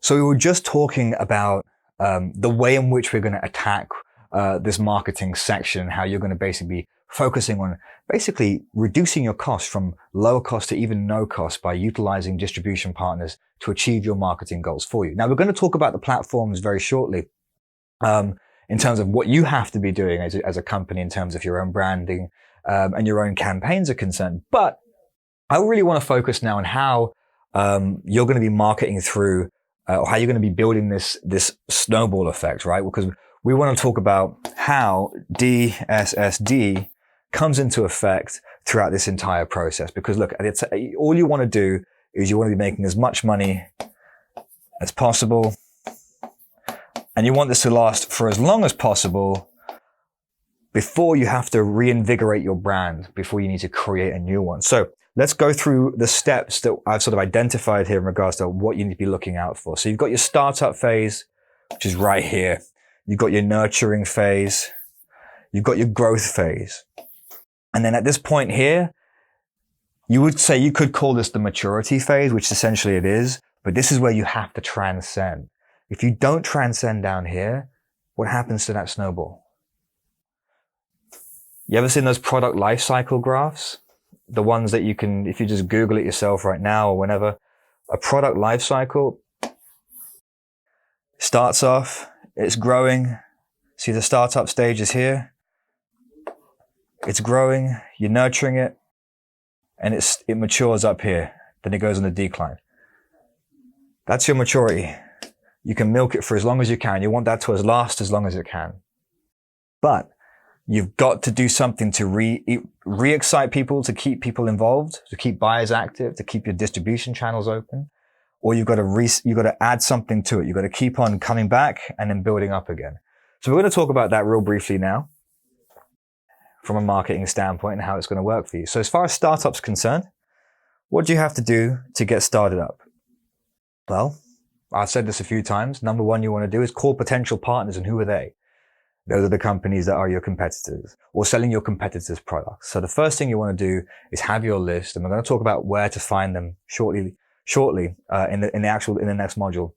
So we were just talking about the way in which we're going to attack this marketing section, how you're going to basically be focusing on basically reducing your costs from lower cost to even no cost by utilizing distribution partners to achieve your marketing goals for you. Now, we're going to talk about the platforms very shortly in terms of what you have to be doing as a company in terms of your own branding and your own campaigns are concerned. But I really want to focus now on how you're going to be marketing through or how you're going to be building this snowball effect, right? Because we want to talk about how DSSD comes into effect throughout this entire process. Because look, all you want to do is you want to be making as much money as possible. And you want this to last for as long as possible before you have to reinvigorate your brand, before you need to create a new one. So let's go through the steps that I've sort of identified here in regards to what you need to be looking out for. So you've got your startup phase, which is right here. You've got your nurturing phase. You've got your growth phase. And then at this point here, you would say you could call this the maturity phase, which essentially it is, but this is where you have to transcend. If you don't transcend down here, what happens to that snowball? You ever seen those product life cycle graphs? The ones that you can, if you just Google it yourself right now or whenever, a product life cycle starts off, it's growing. See the startup stage is here. It's growing, you're nurturing it, and it matures up here. Then it goes on a decline. That's your maturity. You can milk it for as long as you can. You want that to last as long as it can. But you've got to do something to re-excite people, to keep people involved, to keep buyers active, to keep your distribution channels open. Or you've got to add something to it. You've got to keep on coming back and then building up again. So we're going to talk about that real briefly now from a marketing standpoint and how it's going to work for you. So as far as startups concerned, what do you have to do to get started up? Well, I've said this a few times. Number one you want to do is call potential partners, and who are they? Those are the companies that are your competitors or selling your competitors' products. So the first thing you want to do is have your list, and we're going to talk about where to find them shortly in the next module.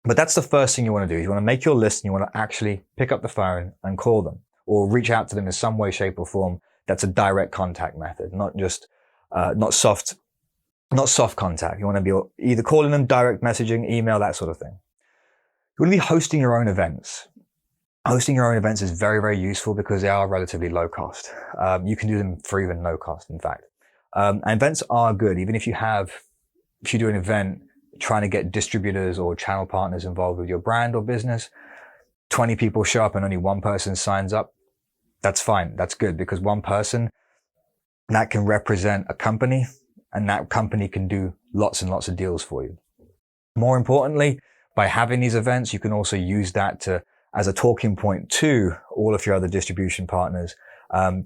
But that's the first thing you want to do. You want to make your list and you want to actually pick up the phone and call them or reach out to them in some way, shape or form. That's a direct contact method, not just, not soft contact. You want to be either calling them, direct messaging, email, that sort of thing. You want to be hosting your own events. Hosting your own events is very, very useful because they are relatively low cost. You can do them for even no cost, in fact. And events are good. Even if you do an event trying to get distributors or channel partners involved with your brand or business, 20 people show up and only one person signs up, that's fine. That's good because one person, that can represent a company and that company can do lots and lots of deals for you. More importantly, by having these events, you can also use that as a talking point to all of your other distribution partners.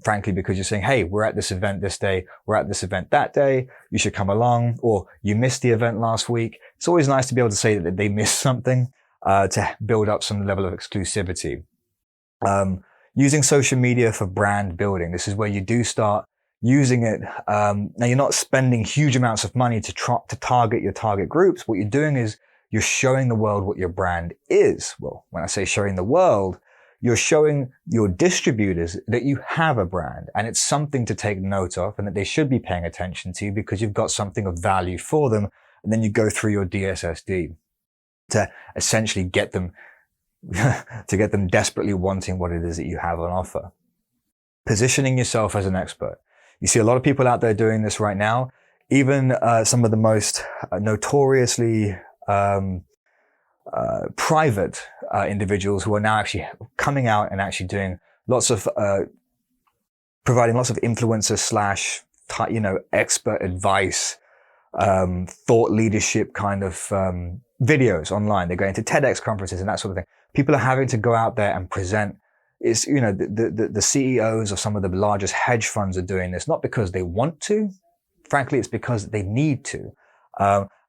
Frankly, because you're saying, hey, we're at this event this day, we're at this event that day, you should come along, or you missed the event last week. It's always nice to be able to say that they missed something, to build up some level of exclusivity. Using social media for brand building. This is where you do start using it. Now you're not spending huge amounts of money to target your target groups. What you're doing is you're showing the world what your brand is. Well, when I say showing the world, you're showing your distributors that you have a brand and it's something to take note of and that they should be paying attention to because you've got something of value for them. And then you go through your DSSD to essentially get them desperately wanting what it is that you have on offer. Positioning yourself as an expert. You see a lot of people out there doing this right now. Even some of the most notoriously private individuals who are now actually coming out and actually doing lots of providing lots of influencer slash expert advice, thought leadership kind of videos online. They're going to TEDx conferences and that sort of thing. People are having to go out there and present. It's the CEOs of some of the largest hedge funds are doing this not because they want to. Frankly, it's because they need to.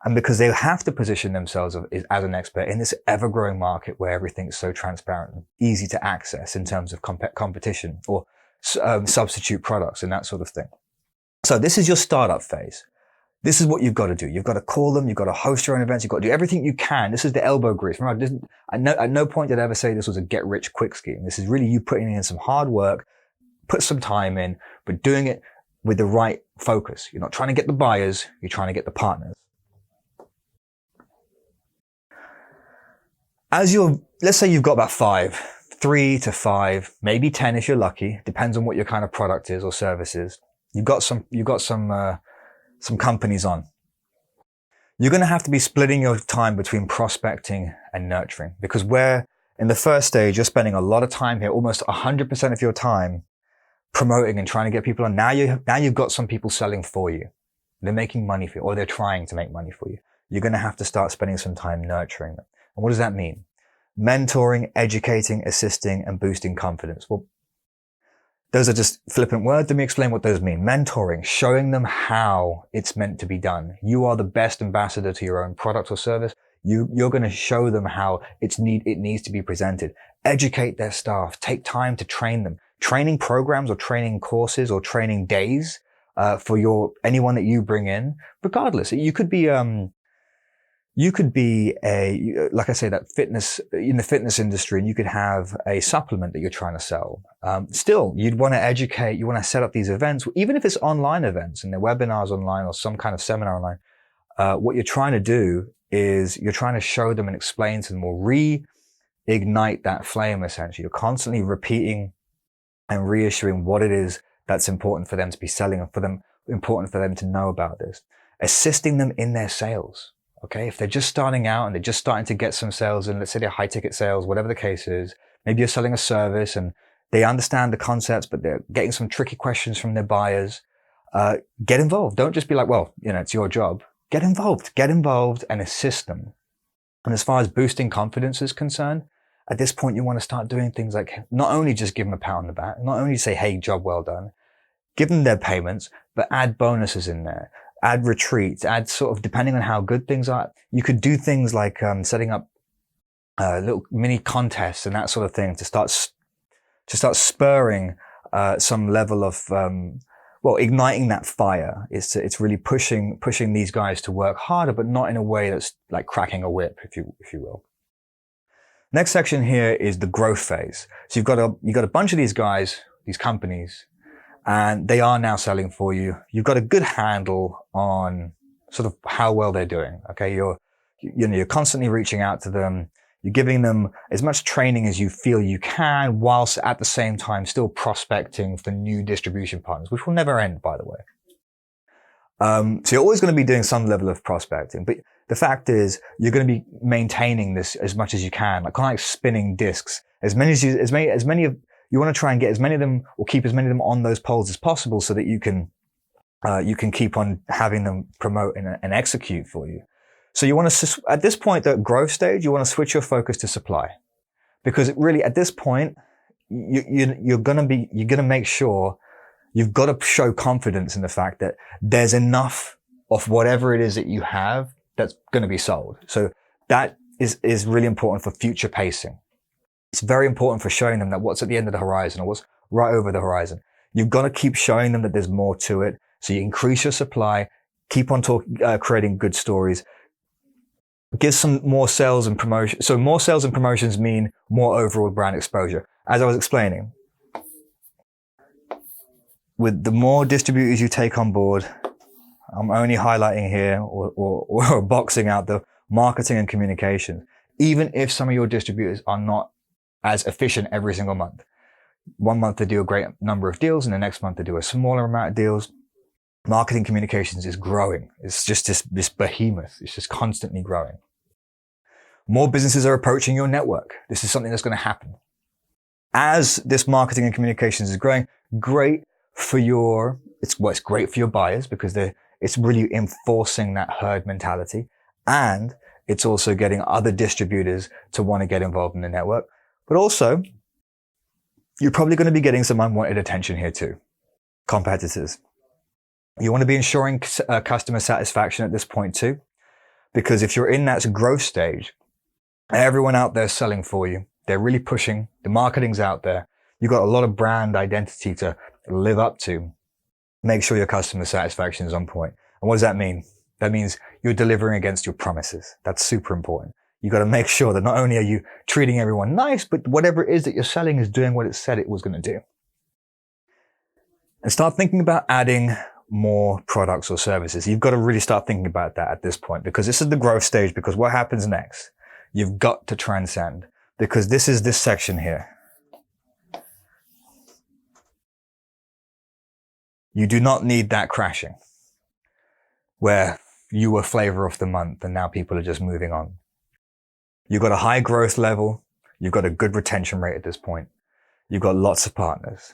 And because they have to position themselves as an expert in this ever-growing market where everything's so transparent and easy to access in terms of competition or substitute products and that sort of thing. So this is your startup phase. This is what you've got to do. You've got to call them. You've got to host your own events. You've got to do everything you can. This is the elbow grease. Remember, at no point did I ever say this was a get rich quick scheme. This is really you putting in some hard work, put some time in, but doing it with the right focus. You're not trying to get the buyers. You're trying to get the partners. Let's say you've got about 3 to 5, maybe 10 if you're lucky. Depends on what your kind of product is or service is. You've got some companies on. You're going to have to be splitting your time between prospecting and nurturing, because where in the first stage, you're spending a lot of time here, almost 100% of your time promoting and trying to get people on. Now you've got some people selling for you. They're making money for you, or they're trying to make money for you. You're going to have to start spending some time nurturing them. And what does that mean? Mentoring, educating, assisting, and boosting confidence. Well, those are just flippant words. Let me explain what those mean. Mentoring, showing them how it's meant to be done. You are the best ambassador to your own product or service. You're going to show them how it needs to be presented. Educate their staff. Take time to train them. Training programs or training courses or training days for anyone that you bring in. Regardless, you could be like I say, that fitness, in the fitness industry, and you could have a supplement that you're trying to sell. Still, you'd want to educate, you want to set up these events, even if it's online events and they're webinars online or some kind of seminar online. What you're trying to do is you're trying to show them and explain to them, or reignite that flame, essentially. You're constantly repeating and reissuing what it is that's important for them to be selling, and important for them to know about this. Assisting them in their sales. Okay. If they're just starting out and they're just starting to get some sales, and let's say they're high ticket sales, whatever the case is, maybe you're selling a service and they understand the concepts, but they're getting some tricky questions from their buyers. Get involved. Don't just be like, well, it's your job. Get involved and assist them. And as far as boosting confidence is concerned, at this point, you want to start doing things like not only just give them a pat on the back, not only say, hey, job well done, give them their payments, but add bonuses in there. Add retreats, add sort of, depending on how good things are. You could do things like setting up little mini contests and that sort of thing to start spurring some level of igniting that fire. It's really pushing these guys to work harder, but not in a way that's like cracking a whip, if you will. Next section here is the growth phase. So you've got a bunch of these guys, these companies, and they are now selling for you. You've got a good handle on sort of how well they're doing. Okay. You're constantly reaching out to them. You're giving them as much training as you feel you can, whilst at the same time still prospecting for new distribution partners, which will never end, by the way. So you're always going to be doing some level of prospecting, but the fact is you're going to be maintaining this as much as you can, kind of like spinning discs. You want to try and get as many of them, or keep as many of them on those poles as possible, so that you can keep on having them promote and execute for you. So you want to, at this point, the growth stage, you want to switch your focus to supply, because really at this point, you're going to make sure you've got to show confidence in the fact that there's enough of whatever it is that you have that's going to be sold. So that is really important for future pacing. It's very important for showing them that what's at the end of the horizon, or what's right over the horizon. You've got to keep showing them that there's more to it. So you increase your supply, keep on creating good stories, give some more sales and promotion. So more sales and promotions mean more overall brand exposure. As I was explaining, with the more distributors you take on board, I'm only highlighting here or boxing out the marketing and communications. Even if some of your distributors are not as efficient every single month. One month they do a great number of deals, and the next month they do a smaller amount of deals. Marketing communications is growing. It's just this behemoth. It's just constantly growing. More businesses are approaching your network. This is something that's going to happen. As this marketing and communications is growing, it's great for your buyers, because it's really enforcing that herd mentality. And it's also getting other distributors to want to get involved in the network. But also, you're probably going to be getting some unwanted attention here too. Competitors. You want to be ensuring customer satisfaction at this point too, because if you're in that growth stage, everyone out there selling for you, they're really pushing, the marketing's out there, you've got a lot of brand identity to live up to. Make sure your customer satisfaction is on point. And what does that mean? That means you're delivering against your promises. That's super important. You got to make sure that not only are you treating everyone nice, but whatever it is that you're selling is doing what it said it was going to do. And start thinking about adding more products or services. You've got to really start thinking about that at this point, because this is the growth stage. Because what happens next? You've got to transcend, because this is this section here. You do not need that crashing where you were flavor of the month and now people are just moving on. You've got a high growth level. You've got a good retention rate at this point. You've got lots of partners.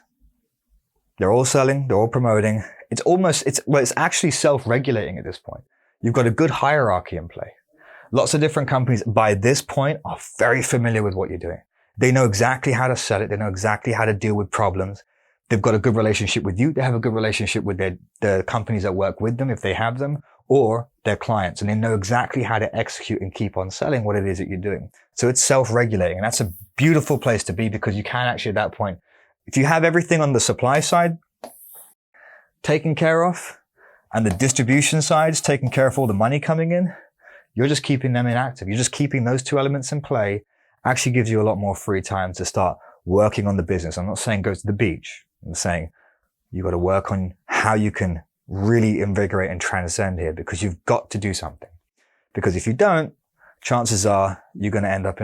They're all selling. They're all promoting. It's actually self-regulating at this point. You've got a good hierarchy in play. Lots of different companies by this point are very familiar with what you're doing. They know exactly how to sell it. They know exactly how to deal with problems. They've got a good relationship with you. They have a good relationship with the companies that work with them, if they have them, or their clients. And they know exactly how to execute and keep on selling what it is that you're doing. So it's self-regulating. And that's a beautiful place to be, because you can actually at that point, if you have everything on the supply side taken care of and the distribution side's taking care of all the money coming in, you're just keeping them inactive. You're just keeping those two elements in play. Actually gives you a lot more free time to start working on the business. I'm not saying go to the beach. I'm saying you got to work on how you can really invigorate and transcend here, because you've got to do something. Because if you don't, chances are you're going to end up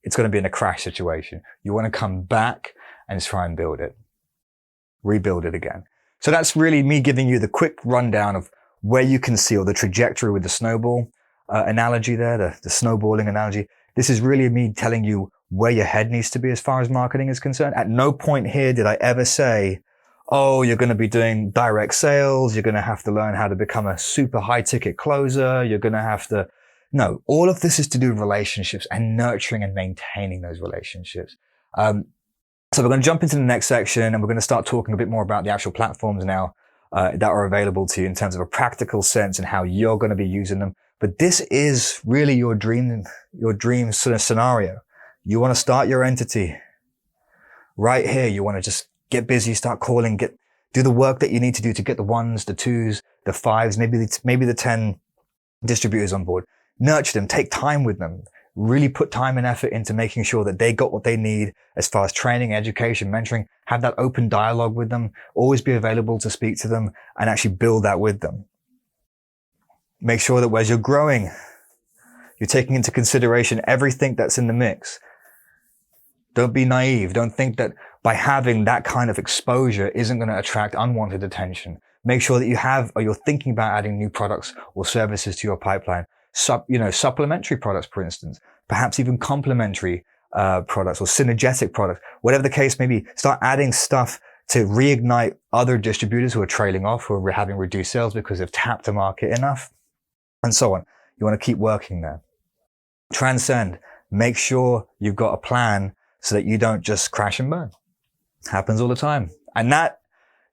it's going to be in a crash situation. You want to come back and try and build it, rebuild it again. So that's really me giving you the quick rundown of where you can see, or the trajectory with the snowball analogy there, the snowballing analogy. This is really me telling you where your head needs to be as far as marketing is concerned. At no point here did I ever say, oh, you're going to be doing direct sales. You're going to have to learn how to become a super high ticket closer. You're going to have to, no, all of this is to do with relationships and nurturing and maintaining those relationships. So we're going to jump into the next section, and we're going to start talking a bit more about the actual platforms now that are available to you in terms of a practical sense and how you're going to be using them. But this is really your dream sort of scenario. You want to start your entity right here. You want to just get busy, start calling, do the work that you need to do to get the 1s, the 2s, the 5s, maybe the 10 distributors on board. Nurture them, take time with them, really put time and effort into making sure that they got what they need as far as training, education, mentoring. Have that open dialogue with them, always be available to speak to them and actually build that with them. Make sure that as you're growing, you're taking into consideration everything that's in the mix. Don't be naive. Don't think that by having that kind of exposure isn't going to attract unwanted attention. Make sure that you have, or you're thinking about adding new products or services to your pipeline. Supplementary products, for instance, perhaps even complementary products or synergetic products, whatever the case may be. Start adding stuff to reignite other distributors who are trailing off, who are having reduced sales because they've tapped the market enough, and so on. You want to keep working there. Transcend. Make sure you've got a plan so that you don't just crash and burn. Happens all the time. And that,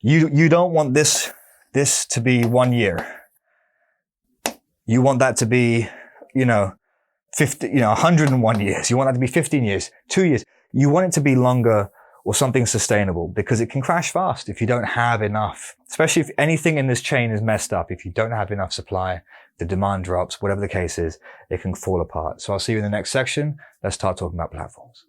you don't want this to be 1 year. You want that to be, 101 years. You want that to be 15 years, 2 years. You want it to be longer or something sustainable, because it can crash fast if you don't have enough, especially if anything in this chain is messed up. If you don't have enough supply, the demand drops, whatever the case is, it can fall apart. So I'll see you in the next section. Let's start talking about platforms.